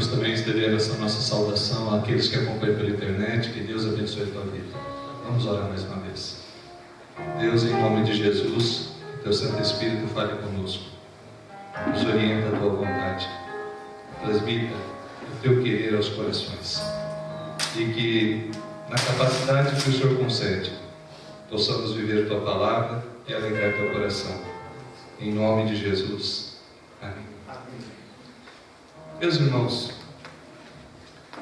Queremos também estender essa nossa saudação àqueles que acompanham pela internet. Que Deus abençoe a tua vida. Vamos orar mais uma vez. Deus, em nome de Jesus, que teu Santo Espírito fale conosco, nos orienta a tua vontade, transmita o teu querer aos corações, e que na capacidade que o Senhor concede, possamos viver a tua palavra e alegrar teu coração, em nome de Jesus. Amém. Meus irmãos,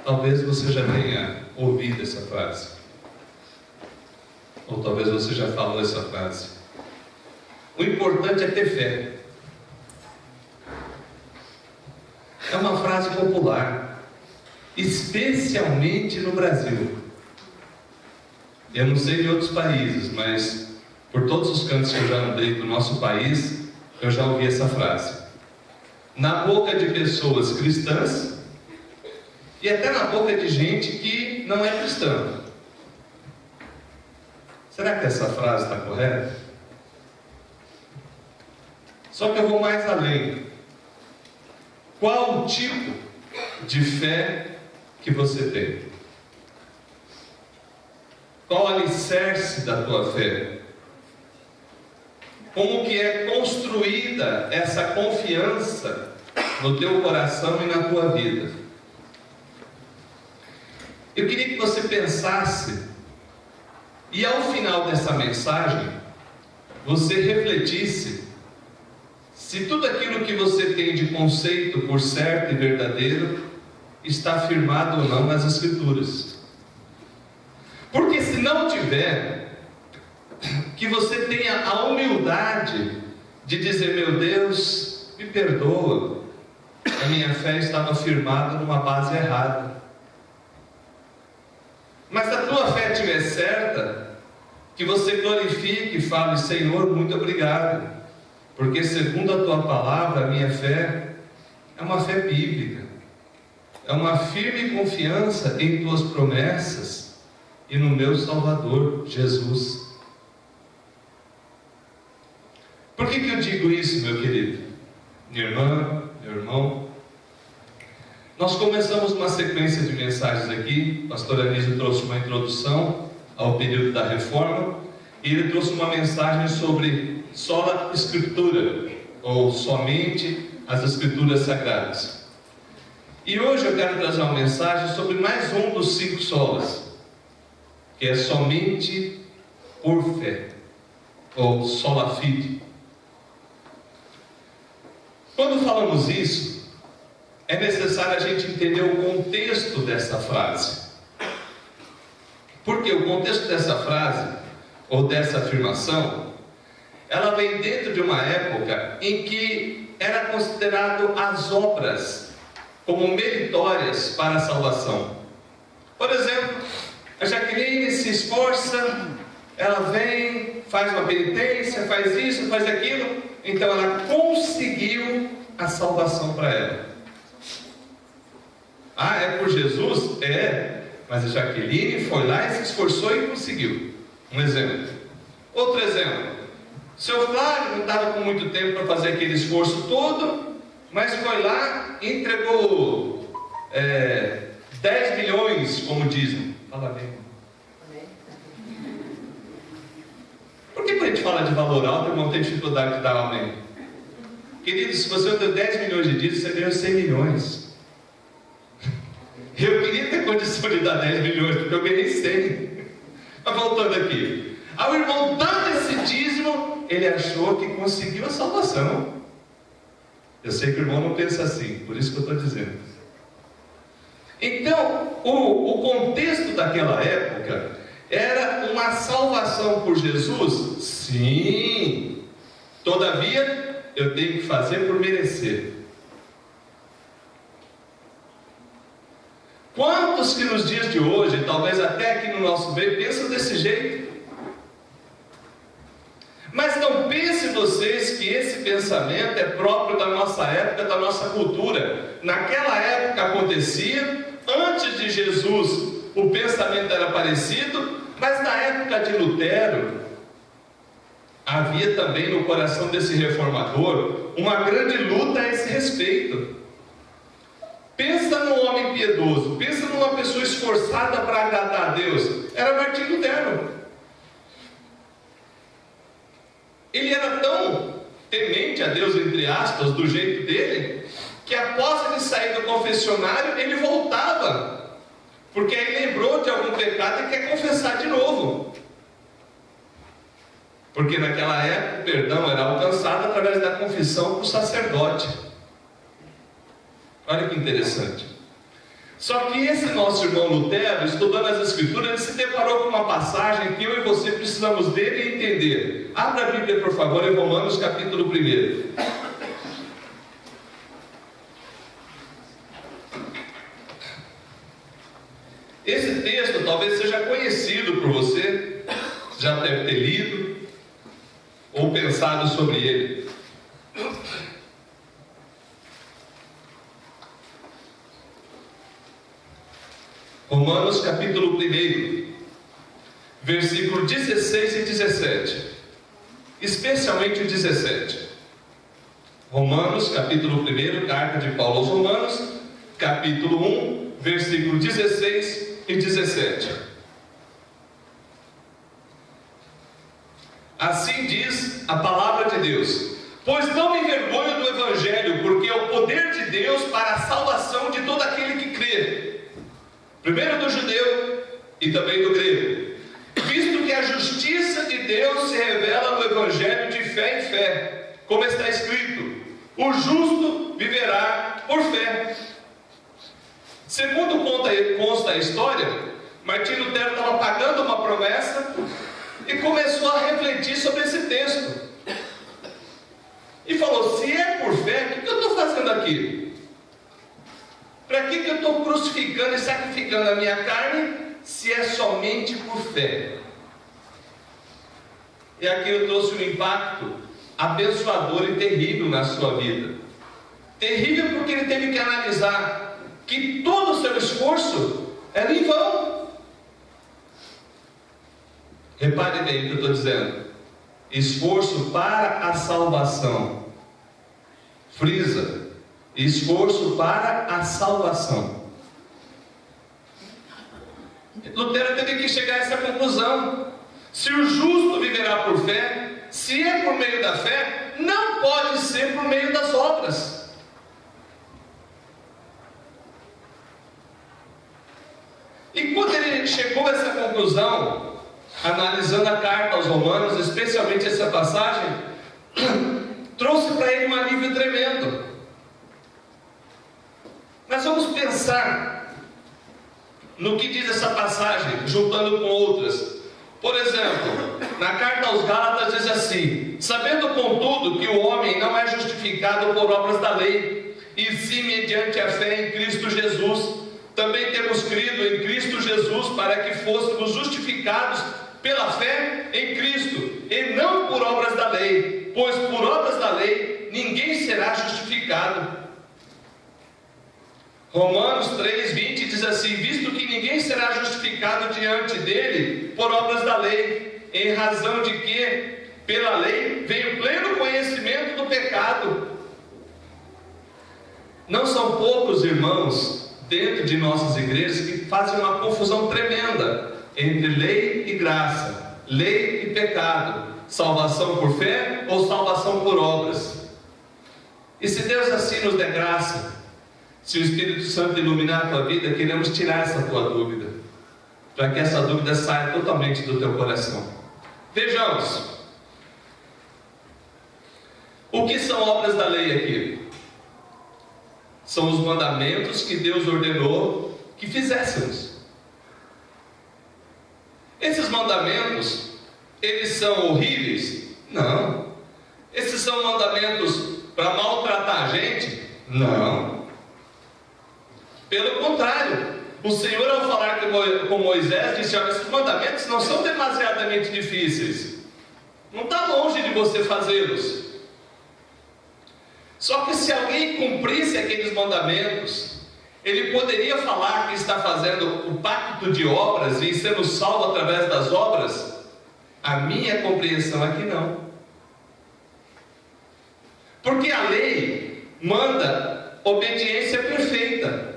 talvez você já tenha ouvido essa frase, ou talvez você já falou essa frase: o importante é ter fé. É uma frase popular, especialmente no Brasil. Eu não sei de outros países, mas por todos os cantos que eu já andei do nosso país, eu já ouvi essa frase. Na boca de pessoas cristãs e até na boca de gente que não é cristã. Será que essa frase está correta? Só que eu vou mais além. Qual o tipo de fé que você tem? Qual o alicerce da tua fé? Como que é construída essa confiança no teu coração e na tua vida? Eu queria que você pensasse, e ao final dessa mensagem, você refletisse se tudo aquilo que você tem de conceito por certo e verdadeiro está afirmado ou não nas Escrituras. Porque se não tiver, que você tenha a humildade de dizer: meu Deus, me perdoa, a minha fé estava firmada numa base errada. Mas se a tua fé estiver certa, que você glorifique e fale: Senhor, muito obrigado, porque segundo a tua palavra, a minha fé é uma fé bíblica, é uma firme confiança em tuas promessas e no meu Salvador, Jesus. Por que eu digo isso, meu querido? Minha irmã, meu irmão, nós começamos uma sequência de mensagens aqui. O pastor Anísio trouxe uma introdução ao período da Reforma, e ele trouxe uma mensagem sobre sola Escritura, ou somente as Escrituras Sagradas. E hoje eu quero trazer uma mensagem sobre mais um dos 5 solas, que é somente por fé, ou sola fide. Quando falamos isso, é necessário a gente entender o contexto dessa frase. Porque o contexto dessa frase, ou dessa afirmação, ela vem dentro de uma época em que era considerado as obras como meritórias para a salvação. Por exemplo, a Jaqueline se esforça, ela vem, faz uma penitência, faz isso, faz aquilo, então ela conseguiu a salvação para ela. Ah, é por Jesus? É, mas a Jaqueline foi lá e se esforçou e conseguiu. Um exemplo. Outro exemplo: seu Flávio não estava com muito tempo para fazer aquele esforço todo, mas foi lá e entregou 10 milhões como dízimo. Fala bem. Por que quando a gente fala de valor alto, irmão, tem dificuldade de dar amém? Querido, se você deu 10 milhões de dízimo, você ganhou 100 milhões. Eu queria ter condição de dar 10 milhões, porque eu ganhei 100. Mas voltando aqui, ao irmão dando esse dízimo, ele achou que conseguiu a salvação. Eu sei que o irmão não pensa assim, por isso que eu estou dizendo. Então, o contexto daquela época era uma salvação por Jesus? Sim. Todavia, eu tenho que fazer por merecer. Quantos que nos dias de hoje, talvez até aqui no nosso meio, pensam desse jeito? Mas não pense vocês que esse pensamento é próprio da nossa época, da nossa cultura. Naquela época acontecia, antes de Jesus o pensamento era parecido, mas na época de Lutero havia também no coração desse reformador uma grande luta a esse respeito. Pensa num homem piedoso, pensa numa pessoa esforçada para agradar a Deus. Era Martinho Lutero. Ele era tão temente a Deus, entre aspas, do jeito dele, que após ele sair do confessionário, ele voltava, porque aí lembrou de algum pecado e quer confessar de novo. Porque naquela época o perdão era alcançado através da confissão por sacerdote. Olha que interessante. Só que esse nosso irmão Lutero, estudando as Escrituras, ele se deparou com uma passagem que eu e você precisamos ler e entender. Abra a Bíblia, por favor, em Romanos capítulo 1. Esse texto talvez seja conhecido por você, já deve ter lido ou pensado sobre ele. Romanos capítulo 1, versículo 16 e 17, especialmente o 17. Romanos capítulo 1, carta de Paulo aos Romanos, capítulo 1, versículo 16 e 17. Assim diz a palavra de Deus: pois não me envergonho do Evangelho, porque é o poder de Deus para a salvação de todo aquele que crê, primeiro do judeu e também do grego, visto que a justiça de Deus se revela no Evangelho de fé em fé, como está escrito: o justo viverá por fé. Segundo consta a história, Martinho Lutero estava pagando uma promessa e começou a refletir sobre esse texto. E falou: se é por fé, o que eu estou fazendo aqui? Para que eu estou crucificando e sacrificando a minha carne, se é somente por fé? E aquilo trouxe um impacto abençoador e terrível na sua vida. Terrível porque ele teve que analisar que todo o seu esforço era em vão. Repare bem o que eu estou dizendo: esforço para a salvação. Frisa: esforço para a salvação. Lutero teve que chegar a essa conclusão: se o justo viverá por fé, se é por meio da fé, não pode ser por meio das obras. E quando ele chegou a essa conclusão, analisando a carta aos Romanos, especialmente essa passagem, trouxe para ele um alívio tremendo. Mas vamos pensar no que diz essa passagem, juntando com outras. Por exemplo, na carta aos Gálatas diz assim: sabendo contudo que o homem não é justificado por obras da lei, e sim mediante a fé em Cristo Jesus, também temos crido em Cristo Jesus para que fôssemos justificados pela fé em Cristo, e não por obras da lei, pois por obras da lei ninguém será justificado. Romanos 3:20 diz assim: visto que ninguém será justificado diante dele por obras da lei, em razão de que pela lei vem o pleno conhecimento do pecado. Não são poucos irmãos dentro de nossas igrejas que fazem uma confusão tremenda entre lei e graça, lei e pecado, salvação por fé ou salvação por obras. E se Deus assim nos der graça, se o Espírito Santo iluminar a tua vida, queremos tirar essa tua dúvida, para que essa dúvida saia totalmente do teu coração. Vejamos, o que são obras da lei aqui? São os mandamentos que Deus ordenou que fizéssemos. Esses mandamentos, eles são horríveis? Não. Esses são mandamentos para maltratar a gente? Não. Pelo contrário, o Senhor, ao falar com Moisés, disse: olha, esses mandamentos não são demasiadamente difíceis, não está longe de você fazê-los. Só que se alguém cumprisse aqueles mandamentos, ele poderia falar que está fazendo o pacto de obras e sendo salvo através das obras? A minha compreensão é que não. Porque a lei manda obediência perfeita.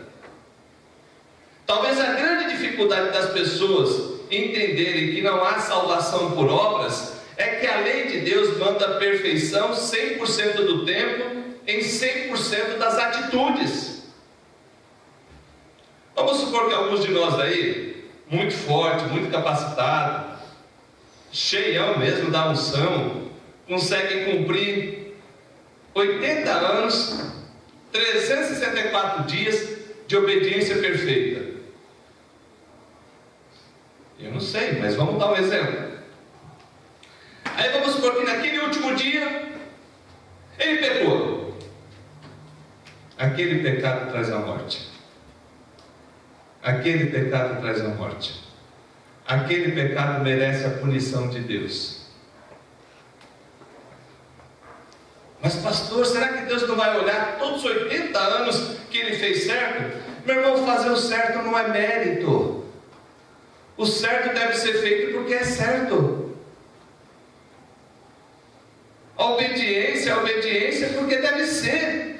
Talvez a grande dificuldade das pessoas entenderem que não há salvação por obras é que a lei de Deus manda a perfeição 100% do tempo, em 100% das atitudes. Vamos supor que alguns de nós aí, muito forte, muito capacitado, cheião mesmo da unção, conseguem cumprir 80 anos, 364 dias de obediência perfeita. Eu não sei, mas vamos dar um exemplo. Aí vamos supor que naquele último dia ele pecou. Aquele pecado traz a morte. Aquele pecado traz a morte. Aquele pecado merece a punição de Deus. Mas pastor, será que Deus não vai olhar todos os 80 anos que ele fez certo? Meu irmão, fazer o certo não é mérito. O certo deve ser feito porque é certo. A obediência porque deve ser.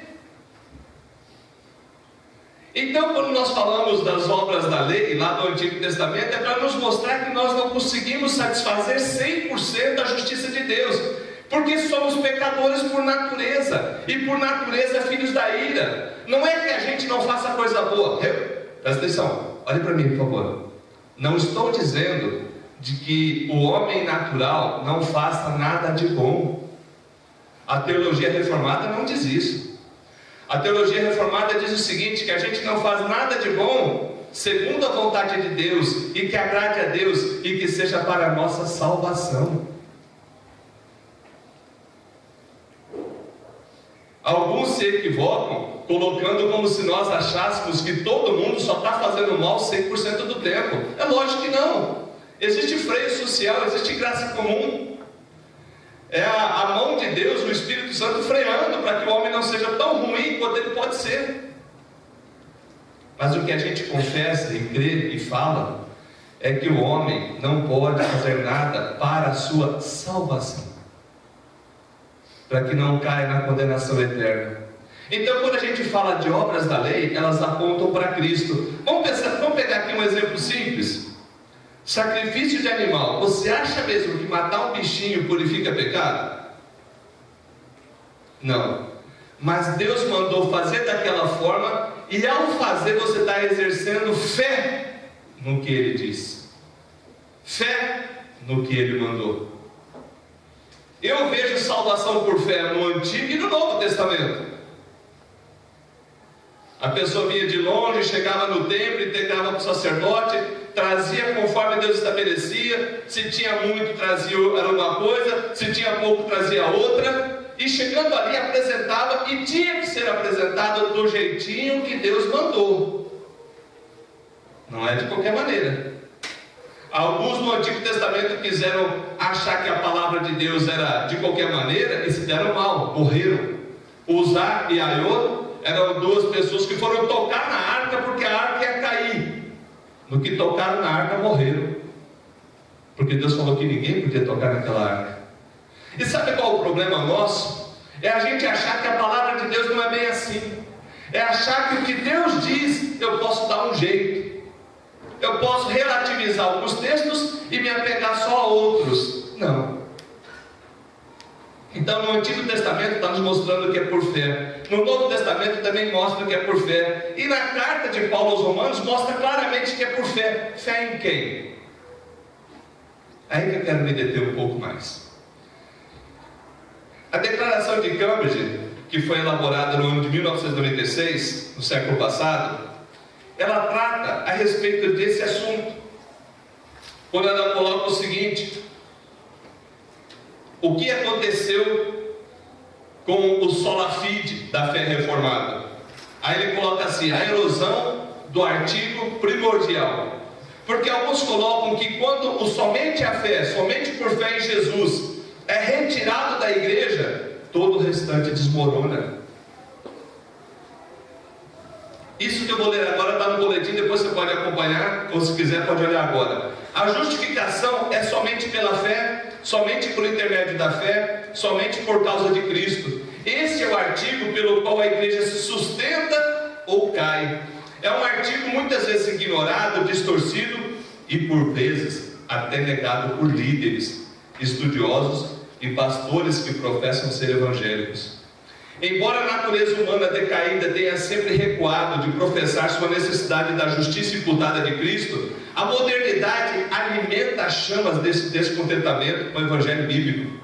Então, quando nós falamos das obras da lei, lá do Antigo Testamento, é para nos mostrar que nós não conseguimos satisfazer 100% da justiça de Deus, porque somos pecadores por natureza, e por natureza filhos da ira. Não é que a gente não faça coisa boa. Presta atenção, olhe para mim, por favor. Não estou dizendo de que o homem natural não faça nada de bom. A teologia reformada não diz isso. A teologia reformada diz o seguinte, que a gente não faz nada de bom segundo a vontade de Deus, e que agrade a Deus, e que seja para a nossa salvação. Alguns se equivocam, colocando como se nós achássemos que todo mundo só está fazendo mal 100% do tempo. É lógico que não. Existe freio social, existe graça comum. É a mão de Deus, o Espírito Santo freando para que o homem não seja tão ruim quanto ele pode ser. Mas o que a gente confessa e crê e fala é que o homem não pode fazer nada para a sua salvação, para que não caia na condenação eterna. Então, quando a gente fala de obras da lei, elas apontam para Cristo. Vamos pegar aqui um exemplo simples. Sacrifício de animal. Você acha mesmo que matar um bichinho purifica pecado? Não. Mas Deus mandou fazer daquela forma, e ao fazer você está exercendo fé no que Ele disse, fé no que Ele mandou. Eu vejo salvação por fé no Antigo e no Novo Testamento. A pessoa vinha de longe, chegava no templo, entregava para o sacerdote, trazia conforme Deus estabelecia. Se tinha muito, trazia era uma coisa, se tinha pouco, trazia outra. E chegando ali, apresentava, e tinha que ser apresentado do jeitinho que Deus mandou. Não é de qualquer maneira. Alguns no Antigo Testamento quiseram achar que a palavra de Deus era de qualquer maneira e se deram mal, morreram. Uzá e Aiô eram duas pessoas que foram tocar na arca porque a arca ia cair. No que tocaram na arca, morreram. Porque Deus falou que ninguém podia tocar naquela arca. E sabe qual é o problema nosso? É a gente achar que a palavra de Deus não é bem assim. É achar que o que Deus diz, eu posso dar um jeito. Eu posso relativizar alguns textos e me apegar só a outros. Não. Então no Antigo Testamento está nos mostrando que é por fé. No Novo Testamento também mostra que é por fé. E na carta de Paulo aos Romanos mostra claramente que é por fé. Fé em quem? Aí que eu quero me deter um pouco mais. A Declaração de Cambridge, que foi elaborada no ano de 1996, no século passado, ela trata a respeito desse assunto, quando ela coloca o seguinte: o que aconteceu com o sola fide da fé reformada? Aí ele coloca assim: a erosão do artigo primordial. Porque alguns colocam que quando somente a fé, somente por fé em Jesus, é retirado da igreja, todo o restante desmorona. Isso que eu vou ler agora está no boletim, depois você pode acompanhar, ou se quiser pode olhar agora. A justificação é somente pela fé, somente por intermédio da fé, somente por causa de Cristo. Este é o artigo pelo qual a igreja se sustenta ou cai. É um artigo muitas vezes ignorado, distorcido e por vezes até negado por líderes, estudiosos e pastores que professam ser evangélicos. Embora a natureza humana decaída tenha sempre recuado de professar sua necessidade da justiça imputada de Cristo, a modernidade alimenta as chamas desse descontentamento com o evangelho bíblico.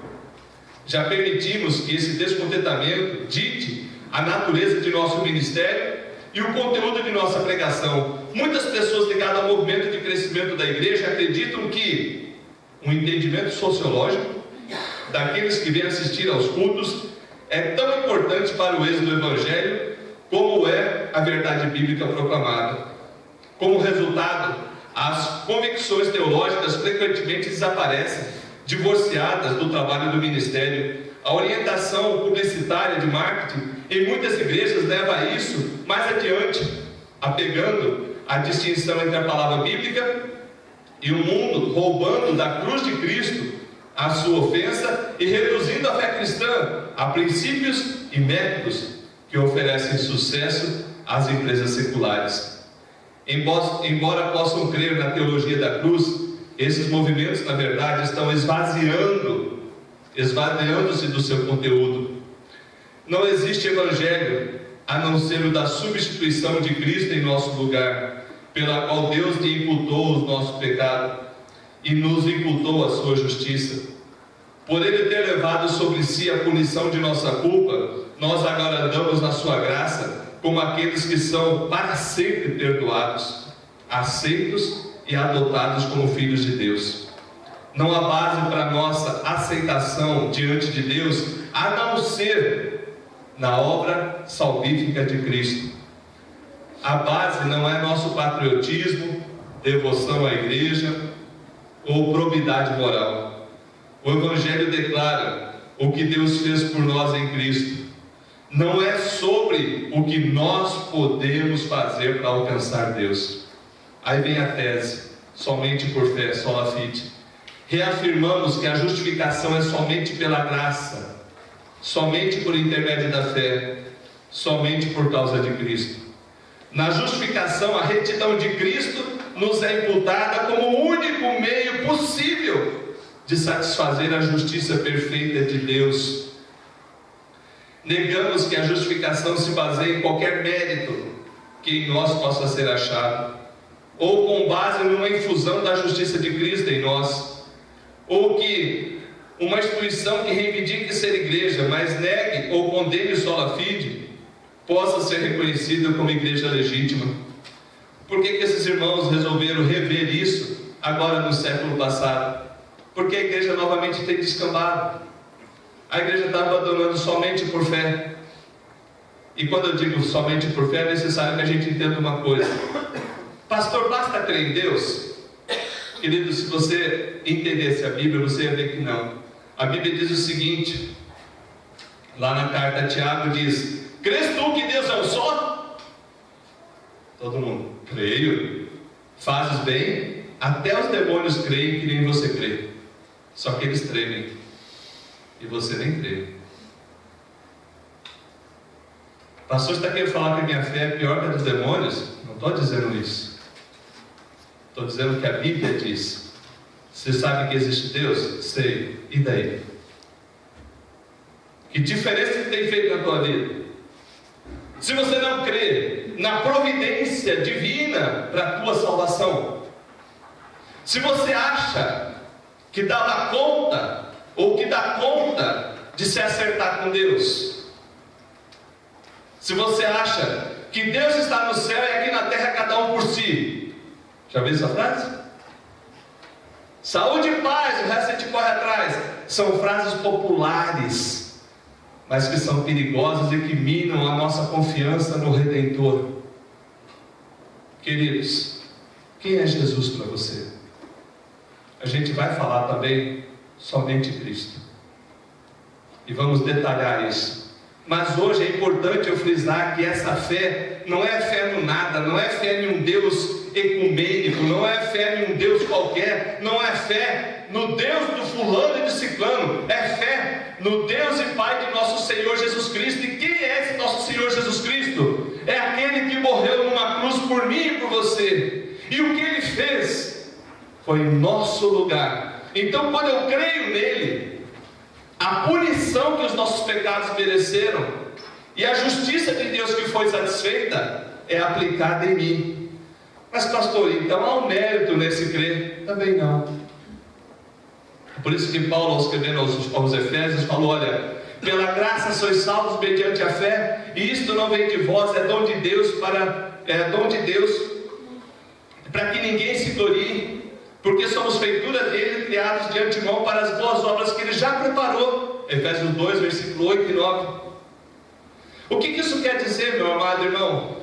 Já permitimos que esse descontentamento dite a natureza de nosso ministério e o conteúdo de nossa pregação. Muitas pessoas ligadas ao movimento de crescimento da igreja acreditam que um entendimento sociológico daqueles que vêm assistir aos cultos é tão importante para o êxito do evangelho como é a verdade bíblica proclamada. Como resultado, as convicções teológicas frequentemente desaparecem, divorciadas do trabalho do ministério. A orientação publicitária de marketing em muitas igrejas leva a isso mais adiante, apegando a distinção entre a palavra bíblica e o mundo, roubando da cruz de Cristo a sua ofensa e reduzindo a fé cristã a princípios e métodos que oferecem sucesso às empresas seculares. Embora possam crer na teologia da cruz, esses movimentos, na verdade, estão esvaziando-se do seu conteúdo. Não existe evangelho a não ser o da substituição de Cristo em nosso lugar, pela qual Deus lhe imputou os nossos pecados e nos imputou a sua justiça. Por ele ter levado sobre si a punição de nossa culpa, nós agora andamos na sua graça como aqueles que são para sempre perdoados, aceitos e adotados como filhos de Deus. Não há base para nossa aceitação diante de Deus, a não ser na obra salvífica de Cristo. A base não é nosso patriotismo, devoção à igreja ou probidade moral. O Evangelho declara o que Deus fez por nós em Cristo. Não é sobre o que nós podemos fazer para alcançar Deus. Aí vem a tese, somente por fé, sola fide. Reafirmamos que a justificação é somente pela graça, somente por intermédio da fé, somente por causa de Cristo. Na justificação, a retidão de Cristo nos é imputada como o único meio possível de satisfazer a justiça perfeita de Deus. Negamos que a justificação se baseie em qualquer mérito que em nós possa ser achado, ou com base numa infusão da justiça de Cristo em nós, ou que uma instituição que reivindique ser igreja, mas negue ou condene sola fide, possa ser reconhecida como igreja legítima. Por que esses irmãos resolveram rever isso agora no século passado? Porque a igreja novamente tem descambado. A igreja está abandonando somente por fé. E quando eu digo somente por fé, é necessário que a gente entenda uma coisa. Pastor, basta crer em Deus? Querido, se você entendesse a Bíblia, você ia ver que não. A Bíblia diz o seguinte, lá na carta a Tiago diz: crês tu que Deus é um só? Todo mundo, creio. Fazes bem, até os demônios creem que nem você crê. Só que eles tremem e você nem crê. Pastor, você está querendo falar que a minha fé é pior que a dos demônios? Não estou dizendo isso. Estou dizendo que a Bíblia diz. Você sabe que existe Deus? Sei. E daí? Que diferença que tem feito na tua vida? Se você não crê na providência divina para a tua salvação, se você acha que dá conta, ou que dá conta de se acertar com Deus, se você acha que Deus está no céu e aqui na terra cada um por si, já viu essa frase? Saúde e paz, o resto a gente corre atrás. São frases populares, mas que são perigosas e que minam a nossa confiança no Redentor. Queridos, quem é Jesus para você? A gente vai falar também somente Cristo, e vamos detalhar isso. Mas hoje é importante eu frisar que essa fé não é fé no nada, não é fé em um Deus ecumênico, não é fé em um Deus qualquer, não é fé no Deus do fulano e de ciclano, é fé no Deus e Pai de nosso Senhor Jesus Cristo. E quem é esse nosso Senhor Jesus Cristo? É aquele que morreu numa cruz por mim e por você, e o que Ele fez foi em nosso lugar. Então, quando eu creio nele, a punição que os nossos pecados mereceram e a justiça de Deus que foi satisfeita é aplicada em mim. Mas pastor, então há um mérito nesse crer? Também não. Por isso que Paulo, ao escrever aos Efésios, falou: olha, pela graça sois salvos mediante a fé, e isto não vem de vós, é dom de Deus, para que ninguém se glorie, porque somos feitura dele, criados de antemão para as boas obras que ele já preparou. Efésios 2, versículo 8 e 9. O que isso quer dizer, meu amado irmão?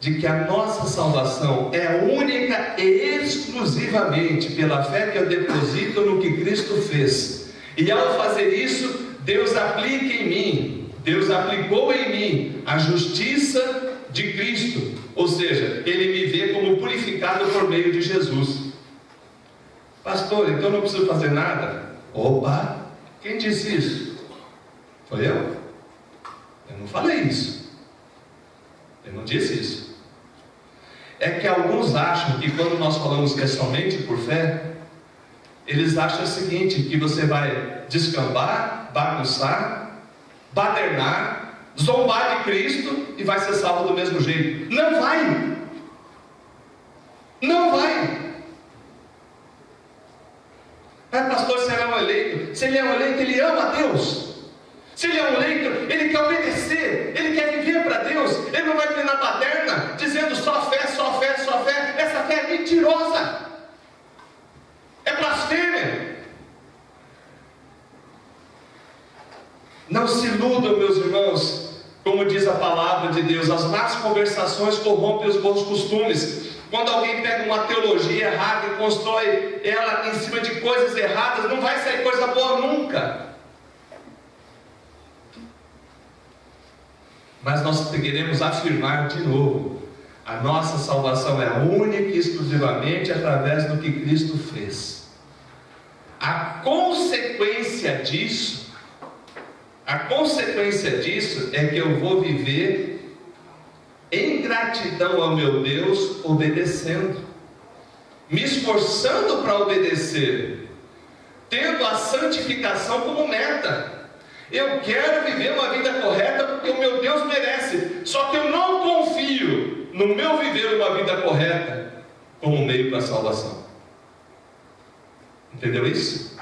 De que a nossa salvação é única e exclusivamente pela fé que eu deposito no que Cristo fez. E ao fazer isso, Deus aplica em mim, Deus aplicou em mim a justiça de Cristo. Ou seja, Ele me vê como purificado por meio de Jesus. Pastor, então não preciso fazer nada? Opa, quem disse isso? Foi eu? Eu não falei isso. Eu não disse isso. É que alguns acham que quando nós falamos que é somente por fé, eles acham o seguinte, que você vai descambar, bagunçar, badernar, zombar de Cristo e vai ser salvo do mesmo jeito. Não vai! Não vai! Mas pastor, se ele é um eleito? Se ele é um eleito, ele ama a Deus. Se ele é um eleito, ele quer obedecer, ele quer viver para Deus. Ele não vai treinar baderna, dizendo só fé, só fé, só fé. Essa fé é mentirosa, é blasfêmia. Não se iludam, meus irmãos, como diz a palavra de Deus, as más conversações corrompem os bons costumes. Quando alguém pega uma teologia errada e constrói ela em cima de coisas erradas, não vai sair coisa boa nunca. Mas nós queremos afirmar de novo: a nossa salvação é única e exclusivamente através do que Cristo fez. A consequência disso é que eu vou viver em gratidão ao meu Deus, obedecendo, me esforçando para obedecer, tendo a santificação como meta. Eu quero viver uma vida correta porque o meu Deus merece. Só que eu não confio no meu viver uma vida correta como meio para a salvação. Entendeu isso?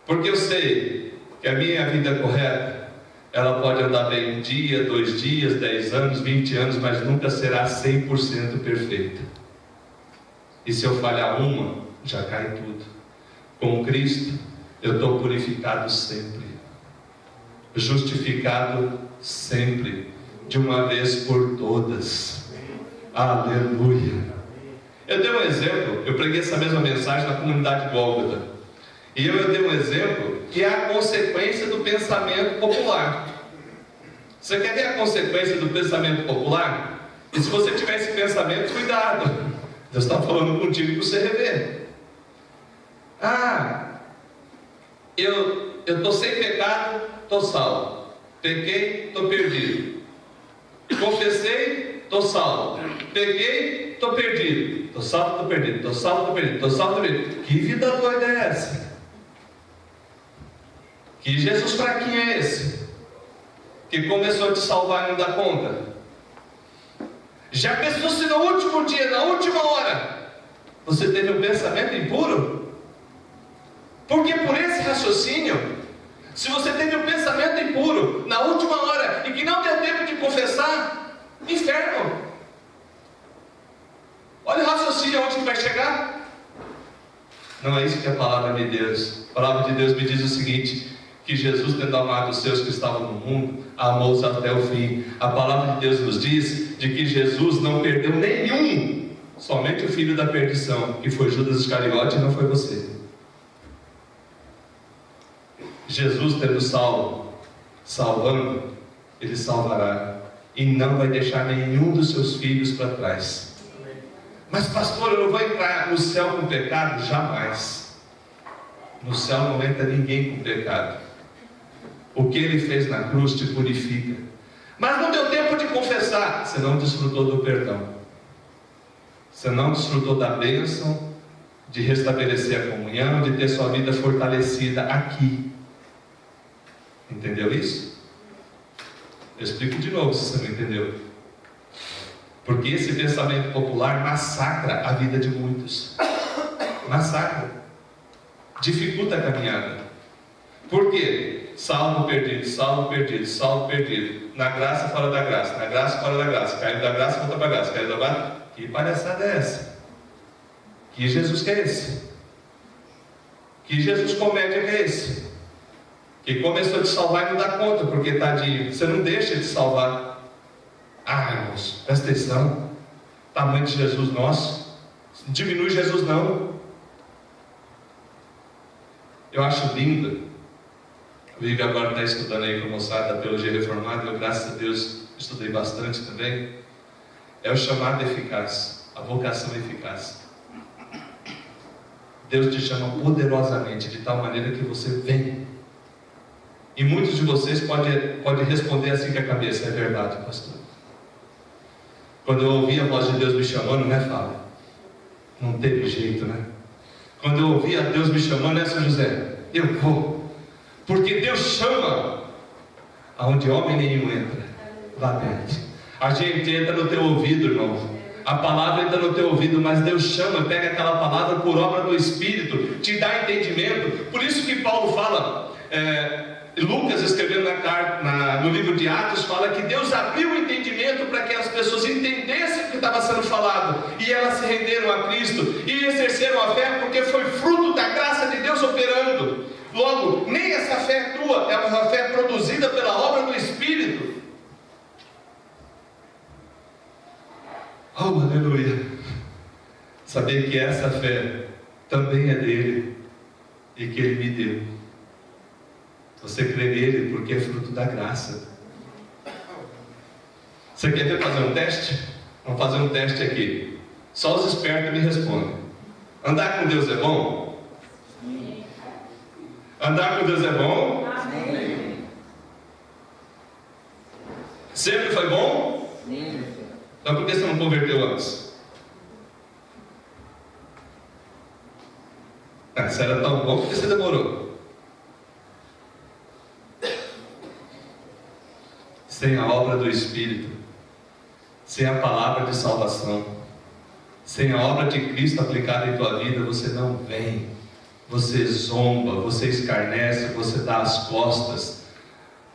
Porque eu sei que a minha vida correta, ela pode andar bem 1 dia, 2 dias, 10 anos, 20 anos, mas nunca será 100% perfeita. E se eu falhar uma, já cai tudo. Com Cristo, eu estou purificado sempre, justificado sempre, de uma vez por todas. Aleluia. Eu dei um exemplo, eu preguei essa mesma mensagem na comunidade de Gólgota, e eu dei um exemplo que é a consequência do pensamento popular. Você quer ver a consequência do pensamento popular? E se você tiver esse pensamento, cuidado, Deus está falando contigo para você rever. Eu estou sem pecado, estou salvo. Pequei, estou perdido. Confessei, estou salvo. Pequei, estou perdido. Estou salvo, estou perdido. Estou salvo, estou perdido. Estou salvo, estou perdido. Que vida doida é essa? Que Jesus fraquinho é esse? Que começou a te salvar e não dá conta? Já pensou se no último dia, na última hora, você teve um pensamento impuro? Porque por esse raciocínio, se você teve um pensamento impuro na última hora e que não deu tempo de confessar, inferno. Olha o raciocínio onde que vai chegar. Não é isso que é a palavra de Deus. A palavra de Deus me diz o seguinte: que Jesus, tendo amado os seus que estavam no mundo, amou-os até o fim. A palavra de Deus nos diz de que Jesus não perdeu nenhum, somente o filho da perdição, que foi Judas Iscariote, e não foi você. Jesus, tendo salvando, Ele salvará, e não vai deixar nenhum dos seus filhos para trás. Mas pastor, eu não vou entrar no céu com pecado? Jamais. No céu não entra ninguém com pecado. O que Ele fez na cruz te purifica. Mas não deu tempo de confessar. Você não desfrutou do perdão. Você não desfrutou da bênção de restabelecer a comunhão, de ter sua vida fortalecida aqui. Entendeu isso? Eu explico de novo se você não entendeu. Porque esse pensamento popular massacra a vida de muitos. Massacra. Dificulta a caminhada. Por quê? Salvo perdido, salvo perdido, salvo perdido. Na graça, fora da graça. Na graça, fora da graça. Caiu da graça, volta para a graça. Caiu da graça. Que palhaçada é essa? Que Jesus que é esse? Que Jesus comédia que é esse? Que começou a te salvar e não dá conta, porque tadinho, você não deixa de salvar. Ah, irmãos, presta atenção. Tamanho de Jesus nosso. Não diminui Jesus não. Eu acho lindo. O Igor agora está estudando aí com a moçada da teologia reformada. Eu, graças a Deus, estudei bastante também. É o chamado eficaz, a vocação eficaz. Deus te chama poderosamente, de tal maneira que você vem. E muitos de vocês podem responder assim com a cabeça: é verdade, pastor. Quando eu ouvi a voz de Deus me chamando, né, Fábio? Não teve jeito, né? Quando eu ouvi a Deus me chamando, né, São José? Eu vou. Porque Deus chama aonde homem nenhum entra. Lá dentro. A gente entra no teu ouvido, irmão. A palavra entra no teu ouvido, mas Deus chama, pega aquela palavra por obra do Espírito, te dá entendimento. Por isso que Paulo fala, Lucas escrevendo no livro de Atos, fala que Deus abriu o entendimento para que as pessoas entendessem o que estava sendo falado, e elas se renderam a Cristo, e exerceram a fé, porque foi fruto da graça de Deus operando. Logo, nem essa fé é tua, é uma fé produzida pela obra do Espírito. Oh, aleluia! Saber que essa fé também é dele e que ele me deu. Você crê nele porque é fruto da graça. Você quer ver fazer um teste? Vamos fazer um teste aqui. Só os espertos me respondem. Andar com Deus é bom? Sim. Andar com Deus é bom? Sim. Sempre foi bom? Sim. Então por que você não converteu antes? Se era tão bom, por que você demorou? Sem a obra do Espírito, sem a palavra de salvação, sem a obra de Cristo aplicada em tua vida, você não vem. Você zomba, você escarnece, você dá as costas.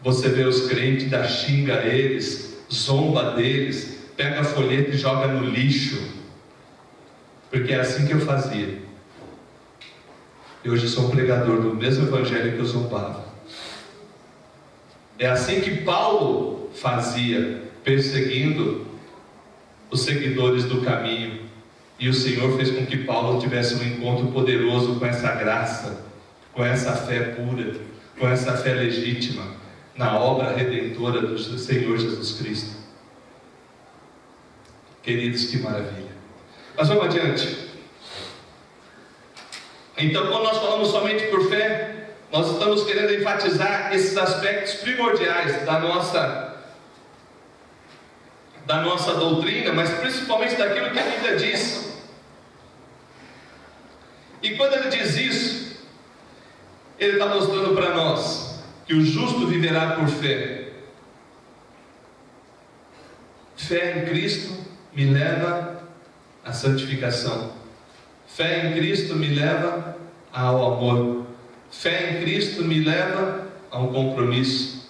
Você vê os crentes, dá xinga a eles, zomba deles, pega a folheta e joga no lixo. Porque é assim que eu fazia. E hoje sou um pregador do mesmo evangelho que eu zombava. É assim que Paulo fazia, perseguindo os seguidores do caminho. E o Senhor fez com que Paulo tivesse um encontro poderoso com essa graça, com essa fé pura, com essa fé legítima, na obra redentora do Senhor Jesus Cristo. Queridos, que maravilha. Mas vamos adiante. Então, quando nós falamos somente por fé, nós estamos querendo enfatizar esses aspectos primordiais da nossa doutrina, mas principalmente daquilo que a Bíblia diz. E quando ele diz isso, ele está mostrando para nós que o justo viverá por fé. Fé em Cristo me leva à santificação. Fé em Cristo me leva ao amor. Fé em Cristo me leva a um compromisso.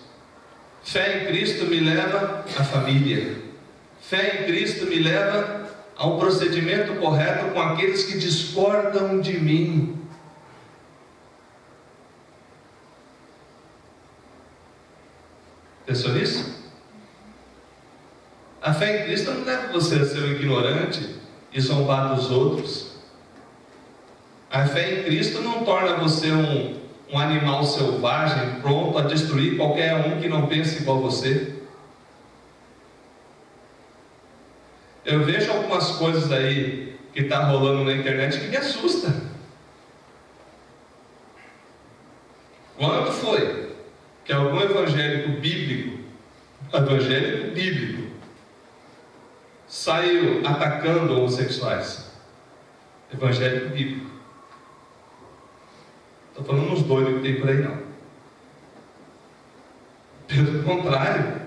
Fé em Cristo me leva à família. Fé em Cristo me leva a um procedimento correto com aqueles que discordam de mim. Pensou nisso? A fé em Cristo não leva você a ser um ignorante e zombar dos outros. A fé em Cristo não torna você um animal selvagem pronto a destruir qualquer um que não pense igual a você. Eu vejo algumas coisas aí que está rolando na internet que me assusta. Quando foi que algum evangélico bíblico, saiu atacando homossexuais? Evangélico bíblico. Estou falando uns doidos que tem por aí, não. Pelo contrário,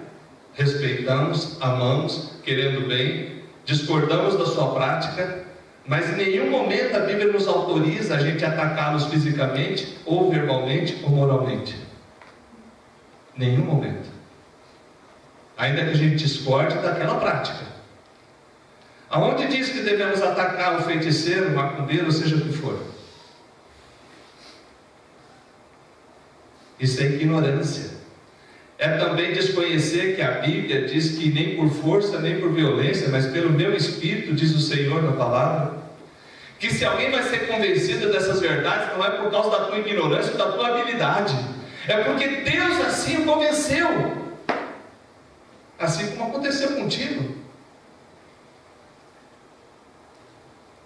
respeitamos, amamos, querendo bem, discordamos da sua prática, mas em nenhum momento a Bíblia nos autoriza a gente atacá-los fisicamente, ou verbalmente, ou moralmente. Nenhum momento. Ainda que a gente discorde daquela prática. Aonde diz que devemos atacar o feiticeiro, o macumbeiro, seja o que for? Isso é ignorância. É também desconhecer que a Bíblia diz que nem por força, nem por violência, mas pelo meu Espírito, diz o Senhor na palavra, que se alguém vai ser convencido dessas verdades, não é por causa da tua ignorância ou da tua habilidade, é porque Deus assim o convenceu, assim como aconteceu contigo.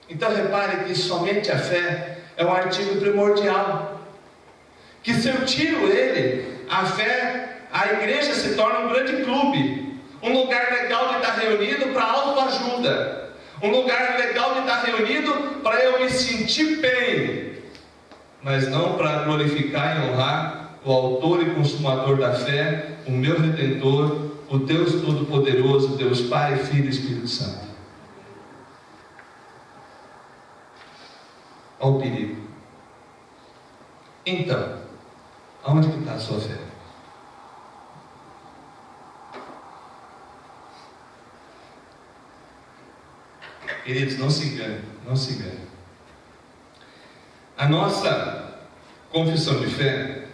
Então repare que somente a fé é um artigo primordial, que se eu tiro ele, a fé, a igreja se torna um grande clube, um lugar legal de estar reunido para autoajuda, um lugar legal de estar reunido para eu me sentir bem, mas não para glorificar e honrar o autor e consumador da fé, o meu Redentor, o Deus Todo-Poderoso, Deus Pai, Filho e Espírito Santo. Olha o perigo. Então, aonde que está a sua fé? Queridos, não se engane, não se engane. A nossa confissão de fé,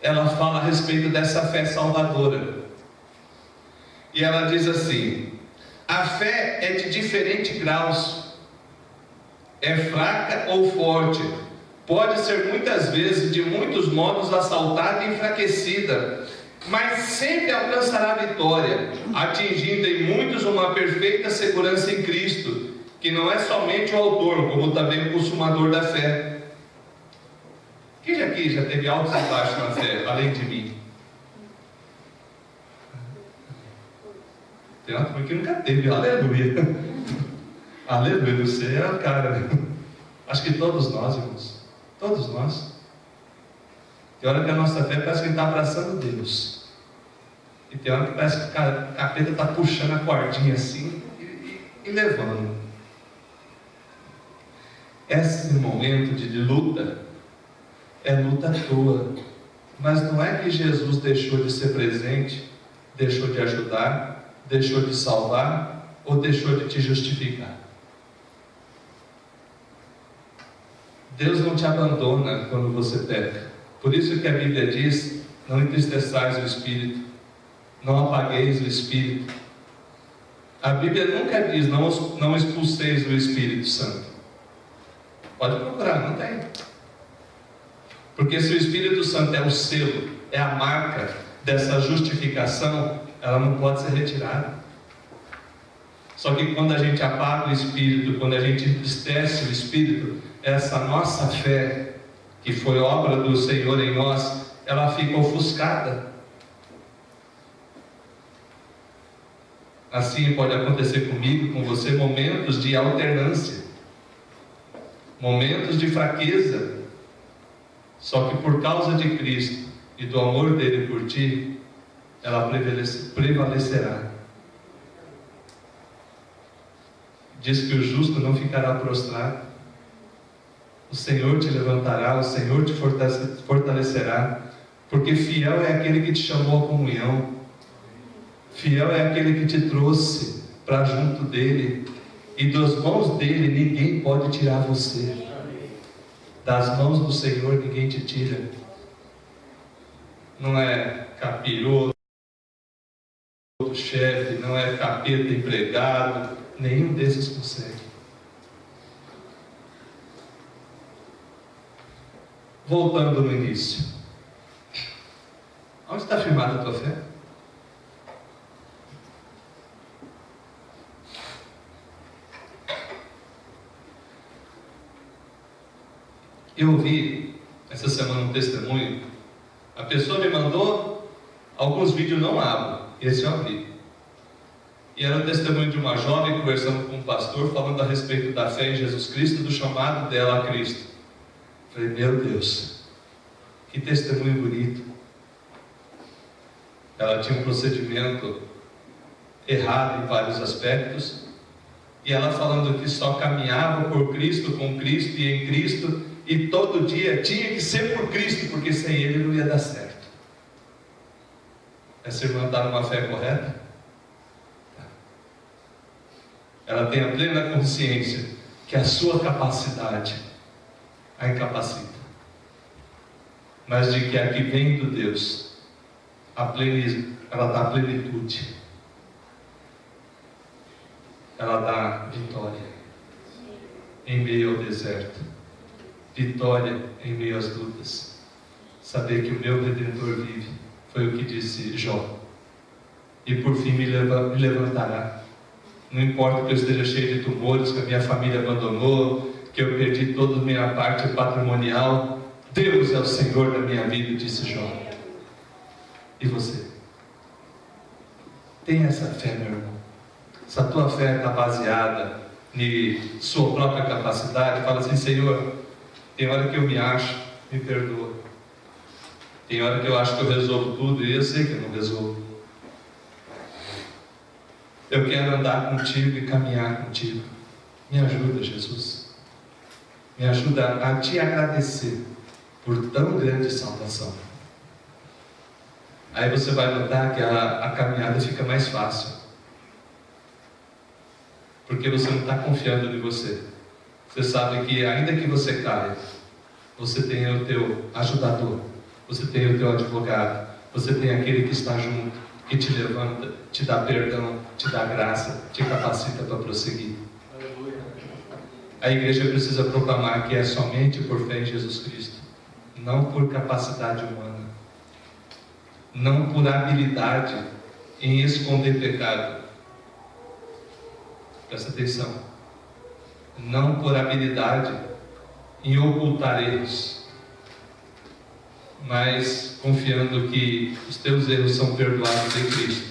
ela fala a respeito dessa fé salvadora. E ela diz assim: a fé é de diferentes graus, é fraca ou forte, pode ser muitas vezes, de muitos modos, assaltada e enfraquecida, mas sempre alcançará a vitória, atingindo em muitos uma perfeita segurança em Cristo, que não é somente o autor, como também o consumador da fé. Quem aqui já teve altos e baixos na fé, além de mim? Tem uma turma que nunca teve, aleluia. Aleluia, do céu é a cara. Acho que todos nós, irmãos, todos nós. Tem hora que a nossa fé parece que está abraçando Deus. E tem hora que parece que o capeta está puxando a cordinha assim e levando. Esse momento de luta é luta à toa. Mas não é que Jesus deixou de ser presente, deixou de ajudar, deixou de salvar ou deixou de te justificar. Deus não te abandona quando você peca. Por isso que a Bíblia diz: não entristeçais o Espírito, não apagueis o Espírito. A Bíblia nunca diz: não expulseis o Espírito Santo. Pode procurar, não tem. Porque se o Espírito Santo é o selo, é a marca dessa justificação, ela não pode ser retirada. Só que quando a gente apaga o Espírito, quando a gente entristece o Espírito, essa nossa fé, que foi obra do Senhor em nós, ela fica ofuscada. Assim pode acontecer comigo, com você, momentos de alternância, momentos de fraqueza. Só que por causa de Cristo e do amor dele por ti, ela prevalecerá. Diz que o justo não ficará prostrado. O Senhor te levantará, o Senhor te fortalecerá, porque fiel é aquele que te chamou à comunhão, fiel é aquele que te trouxe para junto dele, e das mãos dele ninguém pode tirar você. Das mãos do Senhor ninguém te tira. Não é capiroto, chefe, não é capeta empregado, nenhum desses consegue. Voltando no início, onde está firmada a tua fé? Eu ouvi essa semana um testemunho. A pessoa me mandou, alguns vídeos não abro, esse eu abri. E era o testemunho de uma jovem conversando com um pastor, falando a respeito da fé em Jesus Cristo, do chamado dela a Cristo. Falei, meu Deus, que testemunho bonito. Ela tinha um procedimento errado em vários aspectos, e ela falando que só caminhava por Cristo, com Cristo e em Cristo, e todo dia tinha que ser por Cristo, porque sem Ele não ia dar certo. Essa irmã está numa fé correta? Ela tem a plena consciência que a sua capacidade a incapacita, mas de que a que vem do Deus, ela dá plenitude, ela dá vitória em meio ao deserto, vitória em meio às lutas. Saber que o meu Redentor vive, foi o que disse Jó, e por fim me levantará. Não importa que eu esteja cheio de tumores, que a minha família abandonou, que eu perdi toda a minha parte patrimonial, Deus é o Senhor da minha vida, disse Jó. E você? Tem essa fé, meu irmão? Se a tua fé está baseada em sua própria capacidade, fala assim, Senhor, tem hora que eu me acho, me perdoa. Tem hora que eu acho que eu resolvo tudo, e eu sei que eu não resolvo. Eu quero andar contigo e caminhar contigo. Me ajuda, Jesus. Me ajuda a te agradecer por tão grande salvação. Aí você vai notar que a caminhada fica mais fácil. Porque você não está confiando em você. Você sabe que ainda que você caia, você tem o teu ajudador, você tem o teu advogado, você tem aquele que está junto, que te levanta, te dá perdão, te dá graça, te capacita para prosseguir. A igreja precisa proclamar que é somente por fé em Jesus Cristo, não por capacidade humana, não por habilidade em esconder pecado. Presta atenção. Não por habilidade em ocultar erros, mas confiando que os teus erros são perdoados em Cristo,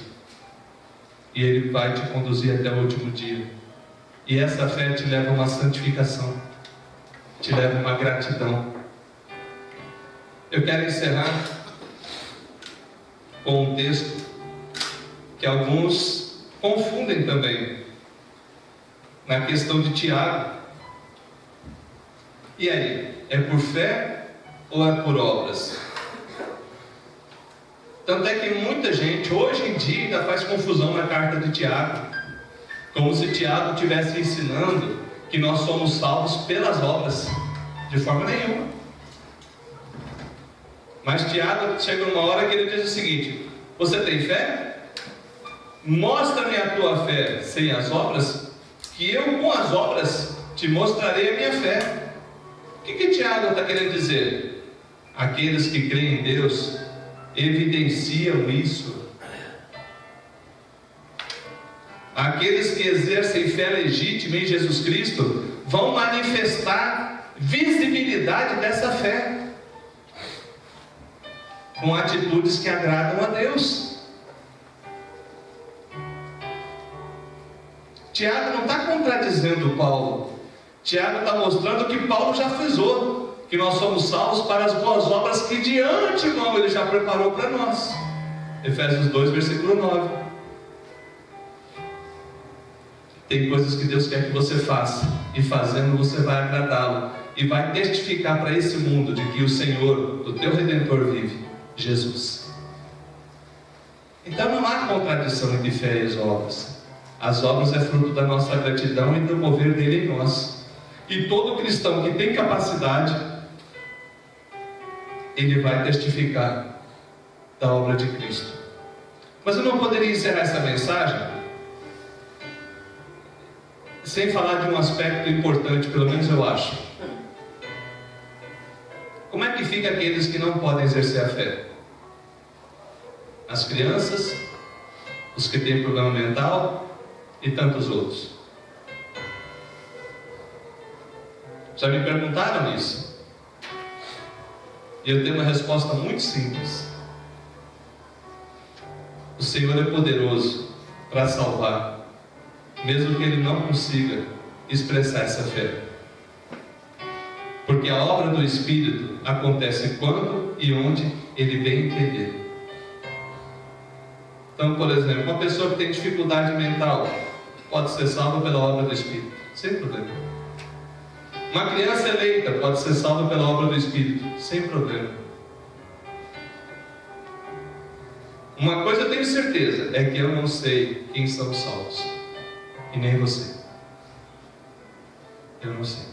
e Ele vai te conduzir até o último dia. E essa fé te leva a uma santificação, te leva a uma gratidão. Eu quero encerrar com um texto que alguns confundem também, na questão de Tiago. E aí, é por fé ou é por obras? Tanto é que muita gente hoje em dia ainda faz confusão na carta de Tiago, como se Tiago estivesse ensinando que nós somos salvos pelas obras. De forma nenhuma. Mas Tiago chega numa hora que ele diz o seguinte: você tem fé? Mostra-me a tua fé sem as obras, que eu com as obras te mostrarei a minha fé. O que Tiago está querendo dizer? Aqueles que creem em Deus evidenciam isso. Aqueles que exercem fé legítima em Jesus Cristo vão manifestar visibilidade dessa fé com atitudes que agradam a Deus. Tiago não está contradizendo Paulo. Tiago está mostrando que Paulo já frisou, que nós somos salvos para as boas obras que de antemão Ele já preparou para nós. Efésios 2, versículo 9. Tem coisas que Deus quer que você faça, e fazendo você vai agradá-lo, e vai testificar para esse mundo de que o Senhor, o teu Redentor, vive, Jesus. Então não há contradição entre fé e as obras. As obras é fruto da nossa gratidão e do mover dele em nós. E todo cristão que tem capacidade, ele vai testificar da obra de Cristo. Mas eu não poderia encerrar essa mensagem sem falar de um aspecto importante, pelo menos eu acho. Como é que fica aqueles que não podem exercer a fé? As crianças, os que têm problema mental e tantos outros. Já me perguntaram isso. E eu tenho uma resposta muito simples. O Senhor é poderoso para salvar, mesmo que Ele não consiga expressar essa fé. Porque a obra do Espírito acontece quando e onde Ele bem entender. Então, por exemplo, uma pessoa que tem dificuldade mental pode ser salva pela obra do Espírito, sem problema. Uma criança eleita pode ser salva pela obra do Espírito, sem problema. Uma coisa eu tenho certeza, é que eu não sei quem são os salvos, e nem você. Eu não sei.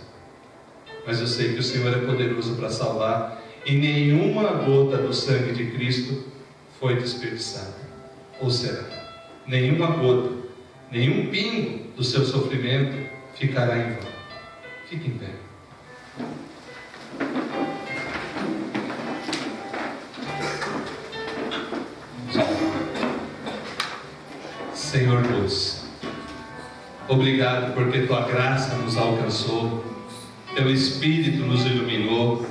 Mas eu sei que o Senhor é poderoso para salvar, e nenhuma gota do sangue de Cristo foi desperdiçada. Ou será? Nenhuma gota, nenhum pingo do seu sofrimento ficará em vão. Fique em pé. Senhor Deus, obrigado porque Tua graça nos alcançou, Teu Espírito nos iluminou,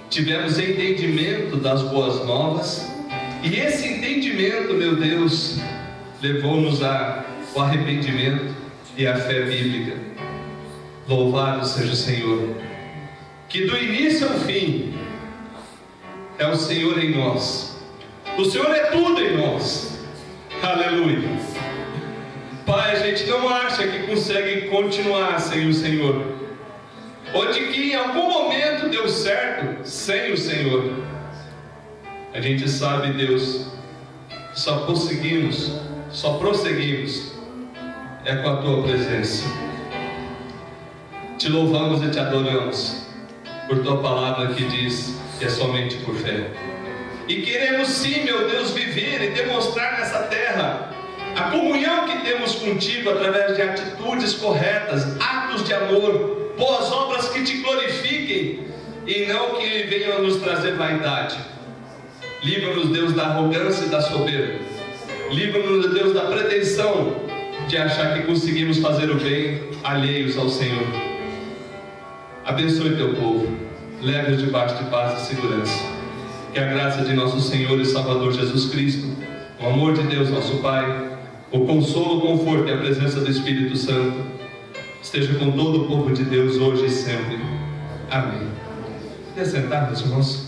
tivemos entendimento das boas novas, e esse entendimento, meu Deus, levou-nos ao arrependimento e à fé bíblica. Louvado seja o Senhor, que do início ao fim é o Senhor em nós, o Senhor é tudo em nós. Aleluia. Pai, a gente não acha que consegue continuar sem o Senhor, ou de que em algum momento deu certo sem o Senhor. A gente sabe, Deus, que só prosseguimos é com a Tua presença. Te louvamos e Te adoramos por Tua palavra que diz que é somente por fé. E queremos sim, meu Deus, viver e demonstrar nessa terra a comunhão que temos contigo através de atitudes corretas, atos de amor, boas obras que Te glorifiquem e não que venham a nos trazer vaidade. Livra-nos, Deus, da arrogância e da soberba. Livra-nos, Deus, da pretensão de achar que conseguimos fazer o bem alheios ao Senhor. Abençoe Teu povo, leve-os debaixo de paz e segurança. Que a graça de nosso Senhor e Salvador Jesus Cristo, o amor de Deus nosso Pai, o consolo, o conforto e a presença do Espírito Santo esteja com todo o povo de Deus hoje e sempre. Amém. Quer sentar, meus irmãos?